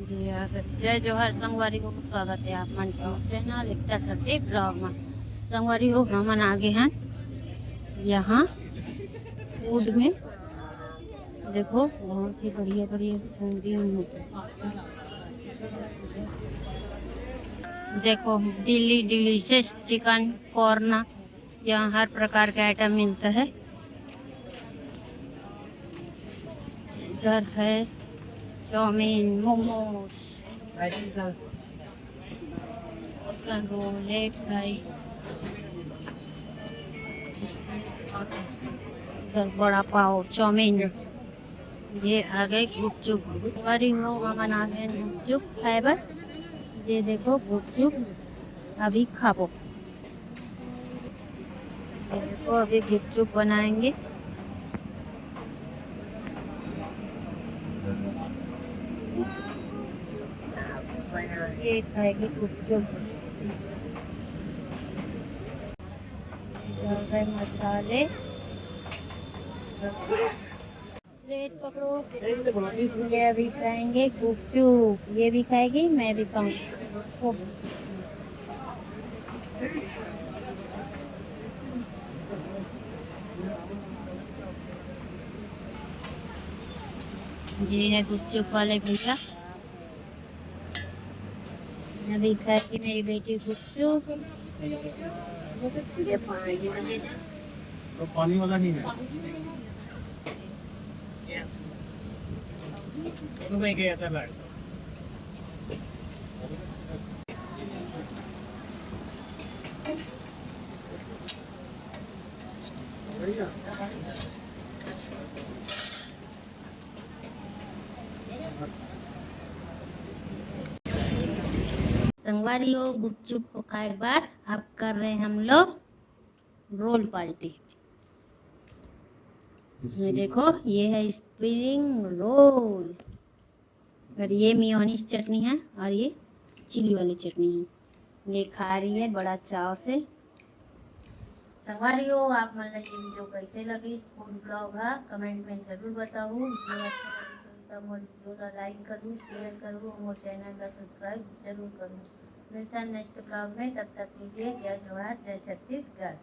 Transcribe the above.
जी जय जोहार संगवारी को स्वागत है आप मन चैनल एकता सती ब्लॉग में। संगवारी को हमन आगे हैं यहाँ फूड में। देखो बहुत ही बढ़िया बढ़िया देखो दिल्ली डिलीशियस चिकन कॉर्नर, यहाँ हर प्रकार का आइटम मिलता है। इधर है chowmein, momos, chicken roll, egg fry, इधर बड़ा पाव चाउमीन। ये आ गए गुपचुप बड़ी हो हमन आ गए गुपचुप फाइबर। ये देखो गुपचुप अभी खाबो। देखो अभी गुपचुप बनाएंगे। ये खाएगी गुपचुप। मसाले प्लेट पकड़ो। ये अभी खाएंगे गुपचुप, ये भी खाएगी मैं भी खाऊंगी। ये है गुपचुप वाले भैया, अभी खाएगी मेरी बेटी गुपचुप। तो पानी वाला नहीं है तो मैं गया था बैठ। संगवारी हो गुपचुप को खाए के बाद अब कर रहे हैं हम लोग रोल पार्टी। इसमें देखो ये है स्प्रिंग रोल और ये मेयोनीज चटनी है और ये चिली वाली चटनी है। ये खा रही है बड़ा चाव से। संगवारी हो आप मन ये वीडियो कैसे लगी, फूड ब्लॉग है कमेंट में जरूर बताओ। वीडियो अच्छा लगी तो मोर वीडियो का लाइक करूँ, शेयर करूँ, मोर चैनल का सब्सक्राइब जरूर करूँ। मिलता है नेक्स्ट ब्लॉग में, तब तक के लिए जय जोहार, जय छत्तीसगढ़।